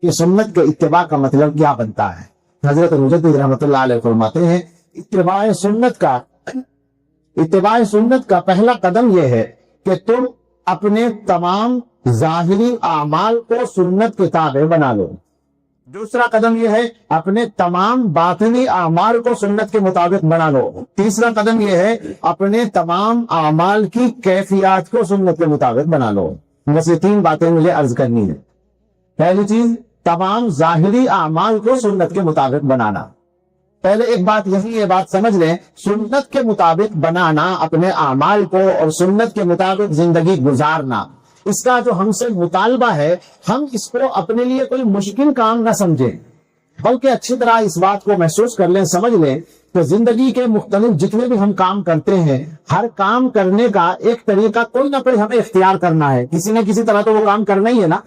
کہ سنت کے اتباع کا مطلب کیا بنتا ہے۔ حضرت مجدد رحمۃ اللہ علیہ فرماتے ہیں اتباع سنت کا پہلا قدم یہ ہے کہ تم اپنے تمام ظاہری اعمال کو سنت کے تابع بنا لو۔ دوسرا قدم یہ ہے اپنے تمام باطنی اعمال کو سنت کے مطابق بنا لو۔ تیسرا قدم یہ ہے اپنے تمام اعمال کی کیفیات کو سنت کے مطابق بنا لو۔ بس یہ تین باتیں مجھے عرض کرنی ہے۔ پہلی چیز، تمام ظاہری اعمال کو سنت کے مطابق بنانا۔ پہلے ایک بات یہ بات سمجھ لیں، سنت کے مطابق بنانا اپنے اعمال کو اور سنت کے مطابق زندگی گزارنا، اس کا جو ہم سے مطالبہ ہے، ہم اس کو اپنے لیے کوئی مشکل کام نہ سمجھیں، بلکہ اچھی طرح اس بات کو محسوس کر لیں، سمجھ لیں کہ زندگی کے مختلف جتنے بھی ہم کام کرتے ہیں، ہر کام کرنے کا ایک طریقہ کوئی نہ کوئی ہمیں اختیار کرنا ہے، کسی نہ کسی طرح تو وہ کام کرنا ہی ہے نا۔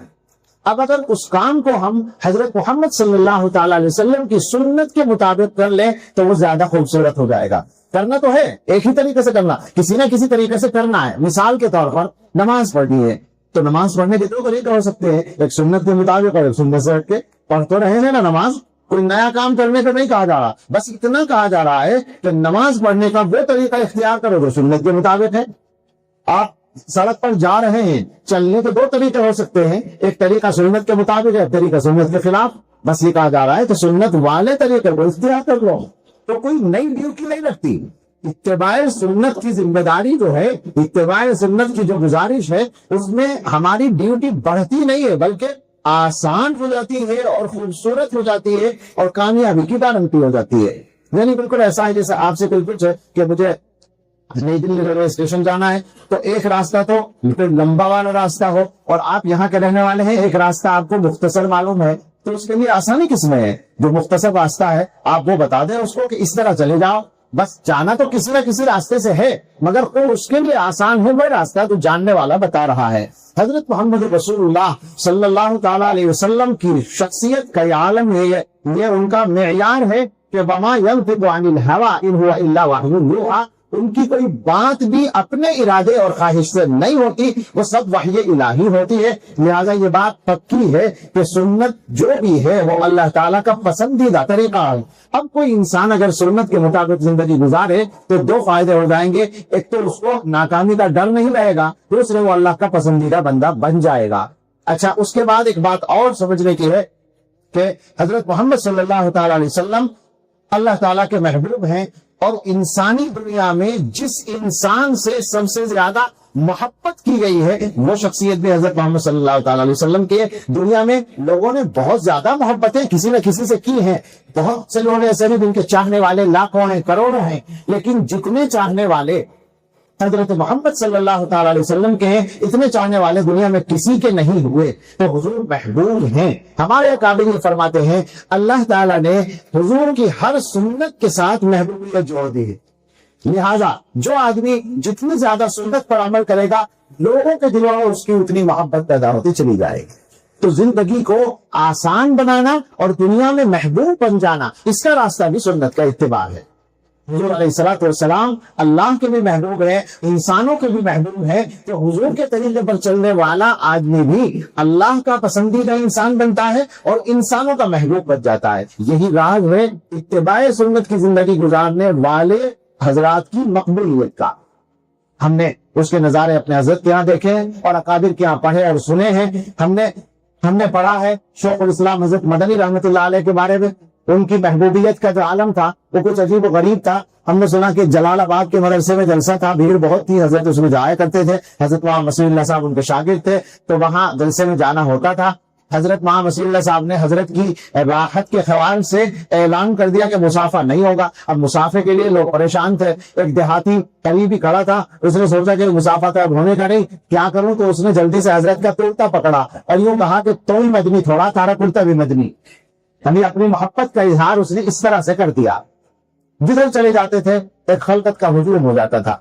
اب اگر اس کام کو ہم حضرت محمد صلی اللہ تعالی علیہ وسلم کی سنت کے مطابق کر لیں تو وہ زیادہ خوبصورت ہو جائے گا۔ کرنا تو ہے ایک ہی طریقے سے کرنا، کسی نہ کسی طریقے سے کرنا ہے۔ مثال کے طور پر نماز پڑھنی ہے تو نماز پڑھنے کے دو طریقے ہو سکتے ہیں، ایک سنت کے مطابق اور ایک سنت سے ہٹ کے۔ پڑھ تو رہے ہیں نا نماز، کوئی نیا کام کرنے کا نہیں کہا جا رہا، بس اتنا کہا جا رہا ہے کہ نماز پڑھنے کا وہ طریقہ اختیار کرو جو سنت کے مطابق ہے۔ آپ سڑک پر جا رہے ہیں، چلنے کے دو طریقے ہو سکتے ہیں، ایک طریقہ سنت کے مطابق ہے، ایک طریقہ سنت کے خلاف، بس یہ کہا جا رہا ہے کہ سنت والے طریقے کو اختیار کر لو، تو کوئی نئی ڈیوٹی نہیں لگتی۔ اتباع سنت کی ذمہ داری جو ہے، اتباع سنت کی جو گزارش ہے، اس میں ہماری ڈیوٹی بڑھتی نہیں ہے بلکہ آسان ہو جاتی ہے اور خوبصورت ہو جاتی ہے اور کامیابی کی گارنٹی ہو جاتی ہے۔ یعنی بالکل ایسا ہے جیسے آپ سے کوئی پوچھے کہ مجھے نئی دلی ریلوے اسٹیشن جانا ہے، تو ایک راستہ تو لمبا والا راستہ ہو اور آپ یہاں کے رہنے والے ہیں، ایک راستہ آپ کو مختصر معلوم ہے، تو اس کے لیے آسانی کس میں ہے؟ جو مختصر راستہ ہے آپ وہ بتا دیں اس کو کہ اس طرح چلے جاؤ، بس جانا تو کسی نہ کسی راستے سے ہے، مگر اس کے لیے آسان ہے وہ راستہ تو جاننے والا بتا رہا ہے۔ حضرت محمد رسول اللہ صلی اللہ تعالی علیہ وسلم کی شخصیت کا یہ عالم ہے، یہ ان کا معیار ہے کہ وما ينطق عن الهوى ان هو الا وحی یوحی، ان کی کوئی بات بھی اپنے ارادے اور خواہش سے نہیں ہوتی، وہ سب وحی الہی ہوتی ہے۔ لہذا یہ بات پکی ہے کہ سنت جو بھی ہے وہ اللہ تعالیٰ کا پسندیدہ طریقہ ہے۔ اب کوئی انسان اگر سنت کے مطابق زندگی گزارے تو دو فائدے ہو جائیں گے، ایک تو اس کو ناکامی کا ڈر نہیں رہے گا، دوسرے وہ اللہ کا پسندیدہ بندہ بن جائے گا۔ اچھا، اس کے بعد ایک بات اور سمجھنے کی ہے کہ حضرت محمد صلی اللہ تعالی علیہ وسلم اللہ تعالیٰ کے محبوب ہیں، اور انسانی دنیا میں جس انسان سے سب سے زیادہ محبت کی گئی ہے وہ شخصیت بھی حضرت محمد صلی اللہ تعالی علیہ وسلم کی ہے۔ دنیا میں لوگوں نے بہت زیادہ محبتیں کسی نہ کسی سے کی ہیں، بہت سے لوگ ایسے ہیں جن کے چاہنے والے لاکھوں ہیں، کروڑوں ہیں، لیکن جتنے چاہنے والے حضرت محمد صلی اللہ تعالی علیہ وسلم کے ہیں، اتنے چاہنے والے دنیا میں کسی کے نہیں ہوئے، تو حضور محبوب ہیں۔ ہمارے قابل فرماتے ہیں اللہ تعالیٰ نے حضور کی ہر سنت کے ساتھ محبوبیت جوڑ دی ہے، لہذا جو آدمی جتنی زیادہ سنت پر عمل کرے گا لوگوں کے دلوں میں اس کی اتنی محبت پیدا ہوتی چلی جائے گی۔ تو زندگی کو آسان بنانا اور دنیا میں محبوب بن جانا، اس کا راستہ بھی سنت کا اتباع ہے۔ حضور علیہ الصلوۃ والسلام اللہ کے بھی محبوب ہے، انسانوں کے بھی محبوب ہے، کہ حضور کے طریقے پر چلنے والا آدمی بھی اللہ کا پسندیدہ انسان بنتا ہے اور انسانوں کا محبوب بن جاتا ہے۔ یہی راز ہے اتباع سنت کی زندگی گزارنے والے حضرات کی مقبولیت کا۔ ہم نے اس کے نظارے اپنے حضرت کے یہاں دیکھے ہیں اور اکابر کے یہاں پڑھے اور سنے ہیں۔ ہم نے پڑھا ہے شیخ الاسلام حضرت مدنی رحمۃ اللہ علیہ کے بارے میں، ان کی محبوبیت کا جو عالم تھا وہ کچھ عجیب و غریب تھا۔ ہم نے سنا کہ جلال آباد کے مدرسے میں جلسہ تھا، بھیڑ بہت تھی، حضرت اس میں جایا کرتے تھے، حضرت وہاں مسیح اللہ صاحب ان کے شاگرد تھے، تو وہاں جلسے میں جانا ہوتا تھا۔ حضرت وہاں مسیح اللہ صاحب نے حضرت کی راحت کے خیال سے اعلان کر دیا کہ مسافہ نہیں ہوگا۔ اب مسافے کے لیے لوگ پریشان تھے، ایک دیہاتی قریب ہی کھڑا تھا، اس نے سوچا کہ مسافہ تو اب ہونے کا نہیں، کیا کروں، تو اس نے جلدی سے حضرت کا کرتا پکڑا اور یوں کہا کہ تو ہی مدنی تھوڑا، تارا کرتا بھی مدنی، یعنی اپنی محبت کا اظہار اس نے اس طرح سے کر دیا۔ جدھر چلے جاتے تھے ایک خلقت کا ہجوم ہو جاتا تھا،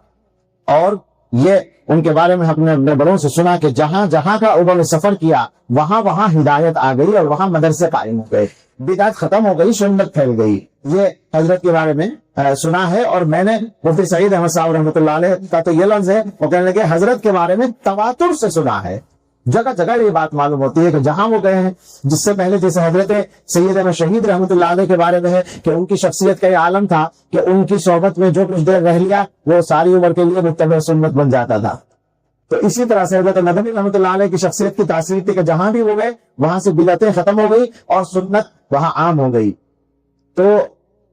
اور یہ ان کے بارے میں ہم نے اپنے بڑوں سے سنا کہ جہاں جہاں کا انہوں نے سفر کیا وہاں وہاں ہدایت آ گئی اور وہاں مدرسے قائم ہو گئے، بدعت ختم ہو گئی، سنت پھیل گئی۔ یہ حضرت کے بارے میں سنا ہے، اور میں نے مفتی سعید احمد صاحب رحمۃ اللہ علیہ کا تو یہ لفظ ہے، وہ کہنے لگے حضرت کے بارے میں تواتر سے سنا ہے، جگہ جگہ یہ بات معلوم ہوتی ہے کہ جہاں وہ گئے ہیں، جس سے پہلے جیسے حضرت سیدنا شہید رحمۃ اللہ علیہ کے بارے میں ہے کہ ان کی شخصیت کا یہ عالم تھا کہ ان کی صحبت میں جو کچھ دیر رہ لیا وہ ساری عمر کے لیے متبع سنت بن جاتا تھا. تو اسی طرح سے حضرت ندوی رحمۃ اللہ علیہ کی شخصیت کی تاثیر تھی کہ جہاں بھی وہ گئے وہاں سے بدعتیں ختم ہو گئی اور سنت وہاں عام ہو گئی. تو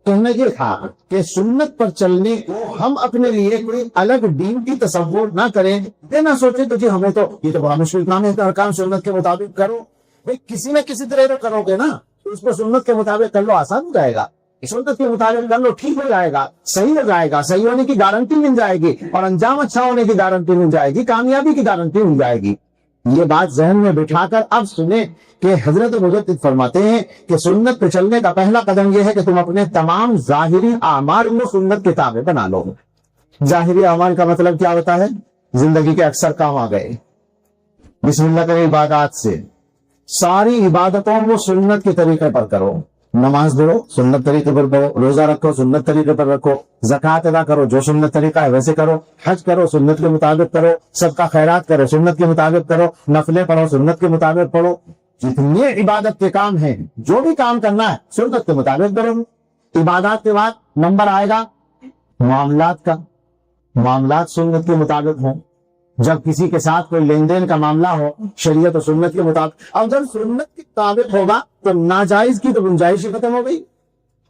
کہنا یہ تھا کہ سنت پر چلنے کو ہم اپنے لیے کوئی الگ دین کی تصور نہ کریں، یہ نہ سوچیں تو جی ہمیں تو یہ تو بہت مشکل کام ہے، ارکان سنت کے مطابق کرو. بھائی کسی نہ کسی طرح تو کرو گے نا، اس کو سنت کے مطابق کر لو، آسان ہو جائے گا. سنت کے مطابق کر لو، ٹھیک ہو جائے گا، صحیح ہو جائے گا، صحیح ہونے کی گارنٹی مل جائے گی اور انجام اچھا ہونے کی گارنٹی مل جائے گی، کامیابی کی گارنٹی مل جائے گی. یہ بات ذہن میں بٹھا کر اب سنیں کہ حضرت مجدد فرماتے ہیں کہ سنت پہ چلنے کا پہلا قدم یہ ہے کہ تم اپنے تمام ظاہری اعمال کو سنت کے تابع بنا لو. ظاہری اعمال کا مطلب کیا ہوتا ہے؟ زندگی کے اکثر کام آ گئے، بسم اللہ کے عبادات سے ساری عبادتوں کو سنت کے طریقے پر کرو. نماز پڑھو سنت طریقے پر پڑھو، روزہ رکھو سنت طریقے پر رکھو، زکوٰۃ ادا کرو جو سنت طریقہ ہے ویسے کرو، حج کرو سنت کے مطابق کرو، صدقہ خیرات کرو سنت کے مطابق کرو، نفلیں پڑھو سنت کے مطابق پڑھو. جتنے عبادت کے کام ہیں، جو بھی کام کرنا ہے سنت کے مطابق کرو. عبادات کے بعد نمبر آئے گا معاملات کا. معاملات سنت کے مطابق ہوں. جب کسی کے ساتھ کوئی لین دین کا معاملہ ہو شریعت و سنت کے مطابق، اور جب سنت کے مطابق ہوگا تو ناجائز کی تو گنجائش ہی ختم ہو گئی،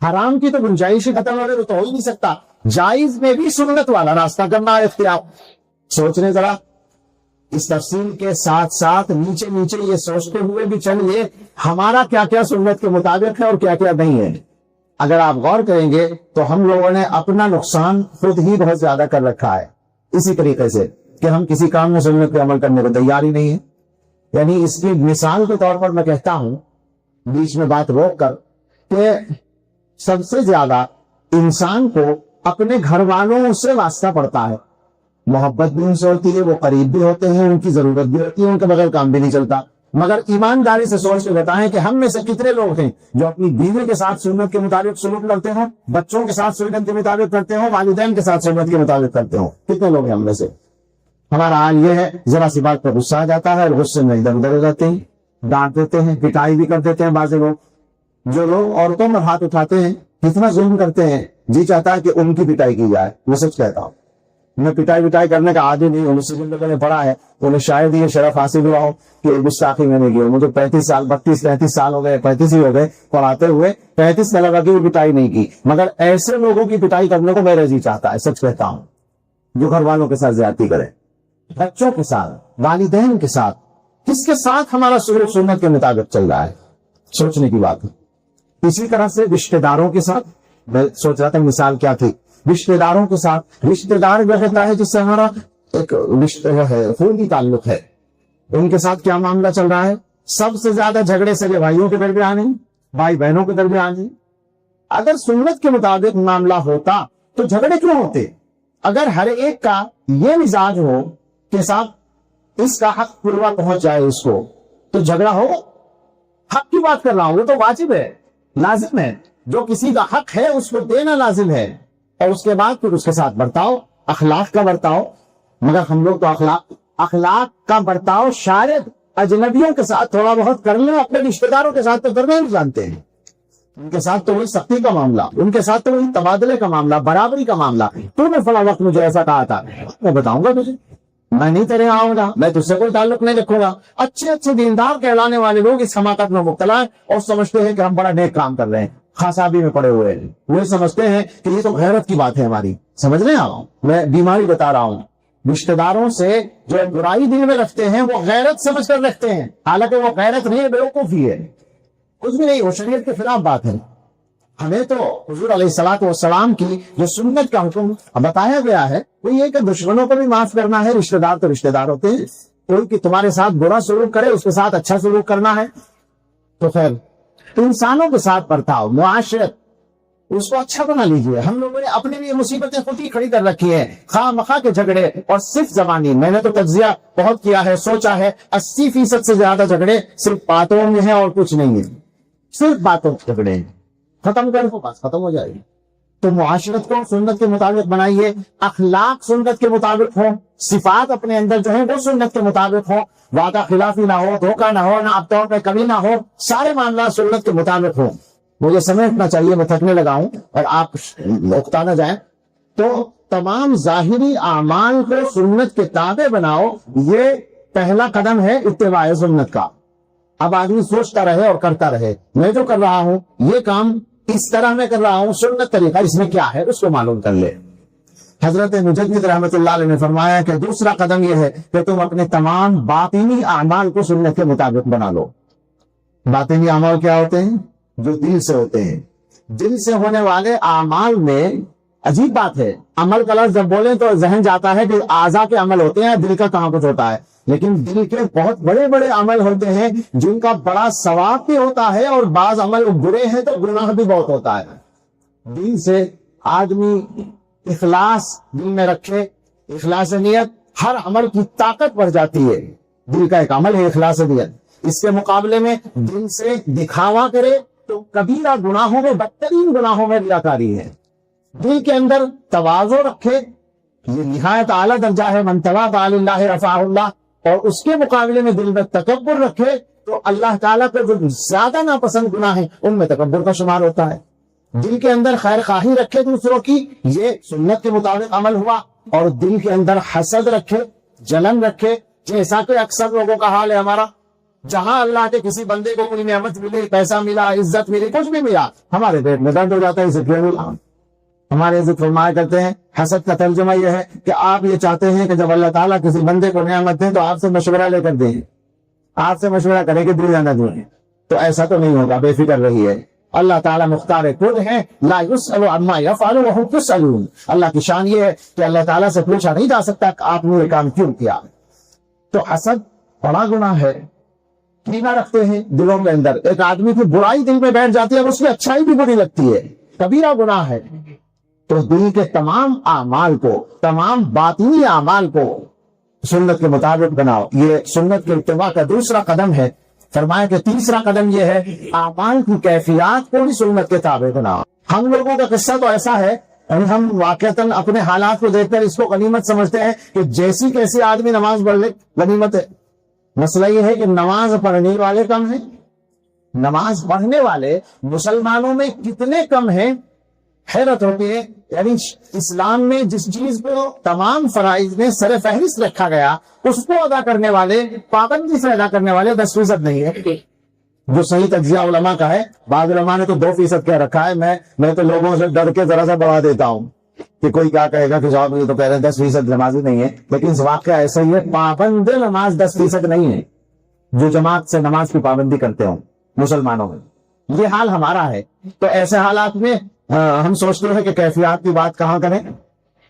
حرام کی تو گنجائش ہی ختم ہو گئی، تو ہو ہی نہیں سکتا. جائز میں بھی سنت والا راستہ کرنا ہے اختیار. سوچنے ذرا اس تفصیل کے ساتھ ساتھ نیچے نیچے یہ سوچتے ہوئے بھی چلیے ہمارا کیا کیا سنت کے مطابق ہے اور کیا کیا نہیں ہے. اگر آپ غور کریں گے تو ہم لوگوں نے اپنا نقصان خود ہی بہت زیادہ کر رکھا ہے، اسی طریقے سے کہ ہم کسی کام میں سنت پہ عمل کرنے کو تیار ہی نہیں ہے. یعنی اس کی مثال کے طور پر میں کہتا ہوں بیچ میں بات روک کر کہ سب سے زیادہ انسان کو اپنے گھر والوں سے واسطہ پڑتا ہے. محبت بھی ان سے ہوتی ہے، وہ قریب بھی ہوتے ہیں، ان کی ضرورت بھی ہوتی ہے، ان کے بغیر کام بھی نہیں چلتا. مگر ایمانداری سے سوچ کے بتائیں کہ ہم میں سے کتنے لوگ ہیں جو اپنی بیوی کے ساتھ سنت کے مطابق سلوک کرتے ہوں، بچوں کے ساتھ سنت کے مطابق کرتے ہوں، والدین کے ساتھ سنت کے مطابق کرتے ہوں؟ کتنے لوگ ہیں ہم میں سے؟ ہمارا حال یہ ہے ذرا سی بات پر غصہ آ جاتا ہے اور غصے میں ادھر ادھر ہو جاتے ہیں، ڈانٹ دیتے ہیں، پٹائی بھی کر دیتے ہیں. بعض لوگ جو لوگ عورتوں پر ہاتھ اٹھاتے ہیں کتنا ظلم کرتے ہیں، جی چاہتا ہے کہ ان کی پٹائی کی جائے. میں سچ کہتا ہوں میں پٹائی کرنے کا عادی نہیں ہوں. مجھ سے جن لوگوں نے پڑھا ہے انہیں شاید یہ شرف حاصل ہوا ہو کہ گستاخی میں نہیں کی. مجھے 35 سال ہو گئے، 35 ہی ہو گئے پڑھاتے ہوئے، 35 میں لگا کہ وہ پٹائی نہیں کی. مگر ایسے لوگوں کی پٹائی کرنے کو میرا جی چاہتا ہے، سچ کہتا ہوں، جو گھر والوں کے ساتھ زیادتی کرے، بچوں کے ساتھ، والدین کے ساتھ. کس کے ساتھ ہمارا سلوک سنت کے مطابق چل رہا ہے؟ سوچنے کی بات ہے. اسی طرح سے رشتہ داروں کے ساتھ میں سوچ رہا تھا مثال کیا تھی. رشتہ داروں کے ساتھ، رشتہ دار وہ ہوتا ہے جس سے ہمارا ایک رشتہ ہے، خونی تعلق ہے. ان کے ساتھ کیا معاملہ چل رہا ہے؟ سب سے زیادہ جھگڑے سگے بھائیوں کے درمیان ہیں، بھائی بہنوں کے درمیان ہیں. اگر سنت کے مطابق معاملہ ہوتا تو جھگڑے کیوں ہوتے؟ اگر ہر ایک کا یہ مزاج ہو کہ صاحب اس کا حق پورا پہنچ جائے اس کو، تو جھگڑا ہو. حق کی بات کر رہا ہوں، وہ تو واجب ہے، لازم ہے. جو کسی کا حق ہے اس کو دینا لازم ہے، اور اس کے بعد پھر اس کے ساتھ برتاؤ، اخلاق کا برتاؤ. مگر ہم لوگ تو اخلاق کا برتاؤ شاید اجنبیوں کے ساتھ تھوڑا بہت کر لیں، اپنے رشتہ داروں کے ساتھ تو کرنا نہیں جانتے ہیں. ان کے ساتھ تو وہی سختی کا معاملہ، ان کے ساتھ تو وہی تبادلے کا معاملہ، برابری کا معاملہ. تو میں فلاں وقت مجھے ایسا کہا تھا، میں بتاؤں گا تجھے، میں نہیں تیرے آؤں گا، میں تجھ سے کوئی تعلق نہیں رکھوں گا. اچھے دیندار کہلانے والے لوگ اس حماقت میں مبتلا ہیں اور سمجھتے ہیں کہ ہم بڑا نیک کام کر رہے ہیں، خاصابی میں پڑے ہوئے ہیں. وہ سمجھتے ہیں کہ یہ تو غیرت کی بات ہے ہماری. سمجھ رہے ہیں؟ میں بیماری بتا رہا ہوں. رشتہ داروں سے جو برائی دل میں رکھتے ہیں وہ غیرت سمجھ کر رکھتے ہیں، حالانکہ وہ غیرت نہیں ہے، بیوقوفی ہے، کچھ بھی نہیں. وہ شریعت کے خلاف بات ہے. ہمیں تو حضور علیہ الصلوۃ والسلام کی جو سنت کا حکم بتایا گیا ہے وہ یہ کہ دشمنوں کو بھی معاف کرنا ہے. رشتہ دار تو رشتہ دار ہوتے ہیں. کوئی کہ تمہارے ساتھ برا سلوک کرے اس کے ساتھ اچھا سلوک کرنا ہے. تو خیر انسانوں کے ساتھ برتاؤ، معاشرت اس کو اچھا بنا لیجئے. ہم لوگوں نے اپنے لیے مصیبتیں خود ہی کھڑی کر رکھی ہیں، خواہ مخواہ کے جھگڑے اور صرف زبانی. میں نے تو تجزیہ بہت کیا ہے، سوچا ہے 80% سے زیادہ جھگڑے صرف باتوں میں ہیں اور کچھ نہیں ہے. صرف باتوں کے جھگڑے ہیں. ختم کر دو، بس ختم ہو جائے گی. تو معاشرت کو سنت کے مطابق بنائیے، اخلاق سنت کے مطابق ہو، صفات اپنے اندر جو ہیں وہ سنت کے مطابق ہو، وعدہ خلافی نہ ہو، دھوکہ نہ ہو، نہ ابتوں پہ کمی نہ ہو، سارے معاملات سنت کے مطابق ہوں۔ مجھے سمیٹنا چاہیے، میں تھکنے لگا ہوں اور آپ اکتا نہ جائیں۔ تو تمام ظاہری اعمال کو سنت کے تابع بناؤ، یہ پہلا قدم ہے اتباع سنت کا۔ اب آدمی سوچتا رہے اور کرتا رہے، میں جو کر رہا ہوں یہ کام اس طرح میں کر رہا ہوں، سنت طریقہ اس میں کیا ہے اس کو معلوم کر لے۔ حضرت مجدد رحمۃ اللہ علیہ نے فرمایا کہ دوسرا قدم یہ ہے کہ تم اپنے تمام باطنی اعمال کو سنت کے مطابق بنا لو۔ باطنی اعمال کیا ہوتے ہیں؟ جو دل سے ہوتے ہیں۔ دل سے ہونے والے اعمال میں عجیب بات ہے، عمل کا لفظ جب بولیں تو ذہن جاتا ہے کہ اعضاء کے عمل ہوتے ہیں، دل کا کہاں کچھ ہوتا ہے، لیکن دل کے بہت بڑے بڑے عمل ہوتے ہیں جن کا بڑا ثواب بھی ہوتا ہے، اور بعض عمل برے ہیں تو گناہ بھی بہت ہوتا ہے۔ دل سے آدمی اخلاص دل میں رکھے، اخلاص نیت، ہر عمل کی طاقت بڑھ جاتی ہے۔ دل کا ایک عمل ہے اخلاص نیت، اس کے مقابلے میں دل سے دکھاوا کرے تو کبیرہ گناہوں میں، بدترین گناہوں میں ریاکاری ہے۔ دل کے اندر تواضع رکھے، یہ نہایت اعلیٰ درجہ ہے، من تواضع للہ رفعہ اللہ، اور اس کے مقابلے میں دل میں تکبر رکھے تو اللہ تعالیٰ کو جو زیادہ ناپسند گناہ ہیں ان میں تکبر کا شمار ہوتا ہے۔ دل کے اندر خیر خواہی رکھے دوسروں کی، یہ سنت کے مطابق عمل ہوا، اور دل کے اندر حسد رکھے، جلن رکھے، جیسا کہ اکثر لوگوں کا حال ہے ہمارا۔ جہاں اللہ کے کسی بندے کو کوئی نعمت ملی، پیسہ ملا، عزت ملی، کچھ بھی ملا، ہمارے پیٹ میں درد ہو جاتا ہے، اسے کیوں ملا؟ ہمارے عزت فرمایا کرتے ہیں، حسد کا ترجمہ یہ ہے کہ آپ یہ چاہتے ہیں کہ جب اللہ تعالیٰ کسی بندے کو نعمت دیں تو آپ سے مشورہ لے کر دیں، آپ سے مشورہ کریں کہ دل جانا دیں، تو ایسا تو نہیں ہوگا، بے فکر رہی ہے۔ اللہ تعالیٰ مختار کل ہے، لا يسأل عما يفعل وهم يسألون۔ اللہ کی شان یہ ہے کہ اللہ تعالیٰ سے پوچھا نہیں جا سکتا کہ آپ نے یہ کام کیوں کیا۔ تو حسد بڑا گناہ ہے، کینہ رکھتے ہیں دلوں کے اندر، ایک آدمی کی برائی دل میں بیٹھ جاتی ہے اور اس کی اچھائی بھی بری لگتی ہے، کبیرہ گناہ ہے۔ تو دل کے تمام اعمال کو، تمام باطنی اعمال کو سنت کے مطابق بناؤ، یہ سنت کے اتباع کا دوسرا قدم ہے۔ فرمایا کہ تیسرا قدم یہ ہے اعمال کی کیفیات کو بھی سنت کے تابع بناؤ۔ ہم لوگوں کا قصہ تو ایسا ہے، ہم واقعتاً اپنے حالات کو دیکھ کر اس کو غنیمت سمجھتے ہیں کہ جیسی کیسی آدمی نماز پڑھ لے غنیمت ہے۔ مسئلہ یہ ہے کہ نماز پڑھنے والے کم ہیں، نماز پڑھنے والے مسلمانوں میں کتنے کم ہیں، حیرت ہوتی ہے۔ یعنی اسلام میں جس چیز کو تمام فرائض میں سر فہرست رکھا گیا اس کو ادا کرنے والے، پابندی سے ادا کرنے والے 10% نہیں ہے، جو صحیح تجزیہ علماء کا ہے۔ بعض علماء نے تو 2% کہہ رکھا ہے، میں تو لوگوں سے ڈر کے ذرا سا بڑھا دیتا ہوں کہ کوئی کیا کہے گا کہ صاحب یہ تو کہہ رہے ہیں 10% نمازی نہیں ہے، لیکن اس واقعہ ایسا ہی ہے، پابند نماز 10% نہیں ہے جو جماعت سے نماز کی پابندی کرتے ہوں مسلمانوں میں۔ یہ حال ہمارا ہے۔ تو ایسے حالات میں ہم سوچتے ہیں کہ کیفیات کی بات کہاں کریں،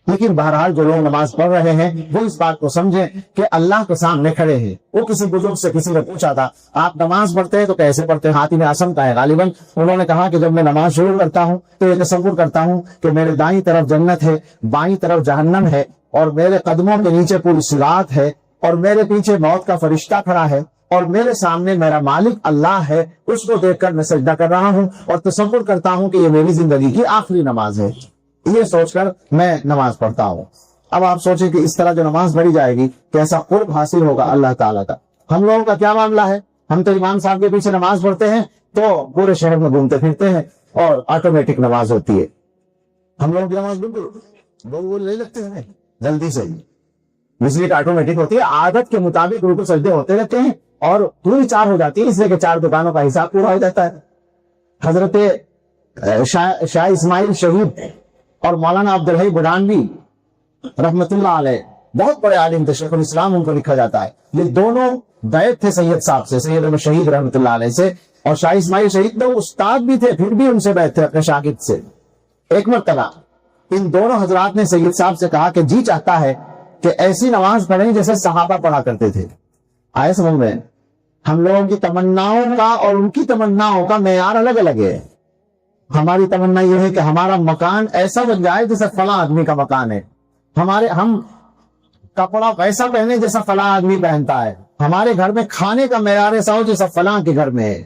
لیکن بہرحال جو لوگ نماز پڑھ رہے ہیں وہ اس بات کو سمجھیں کہ اللہ کے سامنے کھڑے ہیں۔ وہ کسی بزرگ سے کسی نے پوچھا تھا آپ نماز پڑھتے ہیں تو کیسے پڑھتے ہیں، حاتم اعصم کا ہے غالباً، انہوں نے کہا کہ جب میں نماز شروع کرتا ہوں تو یہ تصور کرتا ہوں کہ میرے دائیں طرف جنت ہے، بائیں طرف جہنم ہے، اور میرے قدموں کے نیچے پوری صراط ہے، اور میرے پیچھے موت کا فرشتہ کھڑا ہے، اور میرے سامنے میرا مالک اللہ ہے، اس کو دیکھ کر میں سجدہ کر رہا ہوں اور تصور کرتا ہوں کہ یہ میری زندگی کی آخری نماز ہے، یہ سوچ کر میں نماز پڑھتا ہوں۔ اب آپ سوچیں کہ اس طرح جو نماز پڑھی جائے گی کیسا قرب حاصل ہوگا اللہ تعالیٰ کا۔ ہم لوگوں کا کیا معاملہ ہے، ہم تو امام صاحب کے پیچھے نماز پڑھتے ہیں تو پورے شہر میں گھومتے پھرتے ہیں اور آٹومیٹک نماز ہوتی ہے۔ ہم لوگوں کی نماز بالکل لے لگتے ہیں جلدی سے، اس لیے آٹومیٹک ہوتی ہے، عادت کے مطابق رکوع سجدے ہوتے رہتے ہیں اور پوری 4 ہو جاتی ہے، اس لیے کہ 4 دکانوں کا حساب پورا ہو جاتا ہے۔ حضرت شاہ اسماعیل شہید اور مولانا عبدالحی بڈانوی رحمت اللہ علیہ بہت بڑے عالم تھے، شیخ الاسلام ان کو لکھا جاتا ہے، یہ دونوں بیعت تھے سید صاحب سے، سید احمد شہید رحمت اللہ علیہ سے، اور شاہ اسماعیل شہید تو استاد بھی تھے، پھر بھی ان سے بیعت تھے اپنے شاگرد سے۔ ایک مرتبہ ان دونوں حضرات نے سید صاحب سے کہا کہ جی چاہتا ہے کہ ایسی نماز پڑھیں جیسے صحابہ پڑھا کرتے تھے۔ آئے سمجھ میں؟ ہم لوگوں کی تمناؤں کا اور ان کی تمناؤں کا معیار الگ الگ ہے۔ ہماری تمنا یہ ہے کہ ہمارا مکان ایسا بن جائے جیسا فلاں آدمی کا مکان ہے، ہم کپڑا ویسا پہنے جیسا فلاں آدمی پہنتا ہے، ہمارے گھر میں کھانے کا معیار ایسا ہو جیسا فلاں کے گھر میں ہے،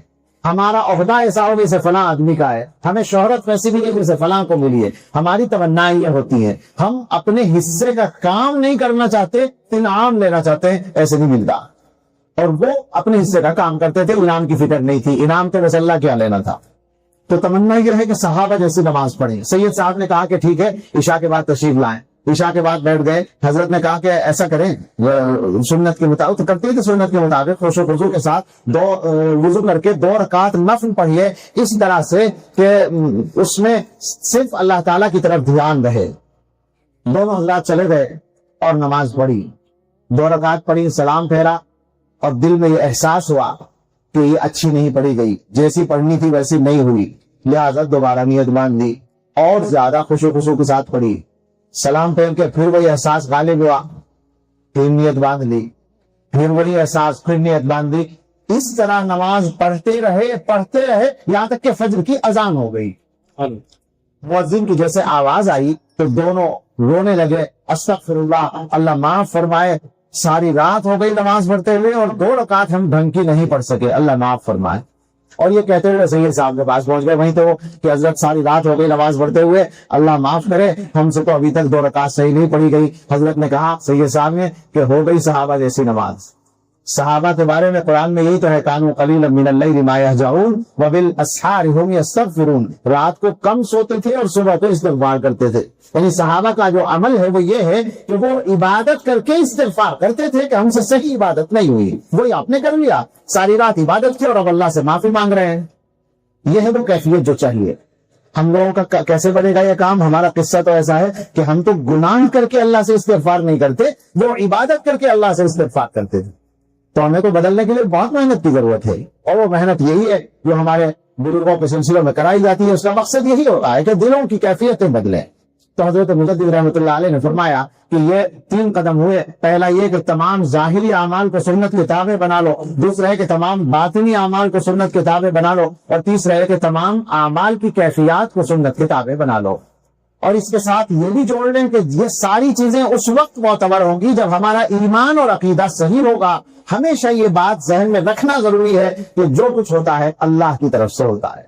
ہمارا عہدہ ایسا ہو جیسے فلاں آدمی کا ہے، ہمیں شہرت ویسی بھی جیسے فلاں کو ملی ہے، ہماری تمنائیں یہ ہوتی ہیں، ہم اپنے حصے کا کام نہیں کرنا چاہتے، انعام لینا چاہتے ہیں، ایسے نہیں ملتا۔ اور وہ اپنے حصے کا کام کرتے تھے، انعام کی فکر نہیں تھی، انعام تو رسول اللہ کیا لینا تھا۔ تو تمنا یہ ہے کہ صحابہ جیسی نماز پڑھیں۔ سید صاحب نے کہا کہ ٹھیک ہے، عشاء کے بعد تشریف لائیں، عشاء کے بعد بیٹھ گئے، حضرت نے کہا کہ ایسا کریں سنت کے مطابق، تو کرتے تھے سنت کے مطابق خوش و خضوع کے ساتھ وضو کر کے 2 رکعت نفل پڑھیے، اس طرح سے کہ اس میں صرف اللہ تعالیٰ کی طرف دھیان رہے۔ دونوں حضرات چلے گئے اور نماز پڑھی، 2 رکعت پڑھی، سلام پھیرا، اور دل میں یہ احساس ہوا کہ یہ اچھی نہیں پڑھی گئی، جیسی پڑھنی تھی ویسی نہیں ہوئی، لہذا دوبارہ نیت باندھ لی اور زیادہ خوش و خضوع کے ساتھ پڑھی۔ سلام پھیر کے پھر وہی احساس غالب ہوا، پھر نیت باندھ لی، پھر وہی احساس، پھر نیت باندھ لی۔ اس طرح نماز پڑھتے رہے یہاں تک کہ فجر کی اذان ہو گئی۔ مؤذن کی جیسے آواز آئی تو دونوں رونے لگے، استغفر اللہ، اللہ معاف فرمائے، ساری رات ہو گئی نماز پڑھتے ہوئے اور 2 رکعت ہم ڈھنگ کی نہیں پڑھ سکے، اللہ معاف فرمائے۔ اور یہ کہتے ہوئے سید صاحب کے پاس پہنچ گئے، وہیں تو کہ حضرت ساری رات ہو گئی نماز پڑھتے ہوئے، اللہ معاف کرے، ہم سے تو ابھی تک 2 رکعت صحیح نہیں پڑھی گئی۔ حضرت نے کہا سید صاحب نے کہ ہو گئی صحابہ جیسی نماز۔ صحابہ کے بارے میں قرآن میں یہی تو ہے، کانوا قلیلا من اللیل ما یہجعون وبالاسحار هم یستغفرون، رات کو کم سوتے تھے اور صبح کو استغفار کرتے تھے۔ یعنی صحابہ کا جو عمل ہے وہ یہ ہے کہ وہ عبادت کر کے استغفار کرتے تھے کہ ہم سے صحیح عبادت نہیں ہوئی، وہی آپ نے کر لیا، ساری رات عبادت کی اور اب اللہ سے معافی مانگ رہے ہیں۔ یہ ہے وہ کیفیت جو چاہیے۔ ہم لوگوں کا کیسے بنے گا یہ کام؟ ہمارا قصہ تو ایسا ہے کہ ہم تو گناہ کر کے اللہ سے استغفار نہیں کرتے، وہ عبادت کر کے اللہ سے استغفار کرتے تھے۔ تو ہمیں کو بدلنے کے لیے بہت محنت کی ضرورت ہے، اور وہ محنت یہی ہے جو ہمارے بزرگوں کے سلسلوں میں کرائی جاتی ہے۔ اس کا مقصد یہی ہوتا ہے کہ دلوں کی کیفیتیں بدلیں۔ تو حضرت مجدد رحمۃ اللہ علیہ نے فرمایا کہ یہ 3 قدم ہوئے۔ پہلا یہ کہ تمام ظاہری اعمال کو سنت کے تابع بنا لو، دوسرا ہے کہ تمام باطنی اعمال کو سنت کے تابع بنا لو، اور تیسرا ہے کہ تمام اعمال کی کیفیات کو سنت کے تابع بنا لو۔ اور اس کے ساتھ یہ بھی جوڑ لیں کہ یہ ساری چیزیں اس وقت معتبر ہوں گی جب ہمارا ایمان اور عقیدہ صحیح ہوگا۔ ہمیشہ یہ بات ذہن میں رکھنا ضروری ہے کہ جو کچھ ہوتا ہے اللہ کی طرف سے ہوتا ہے۔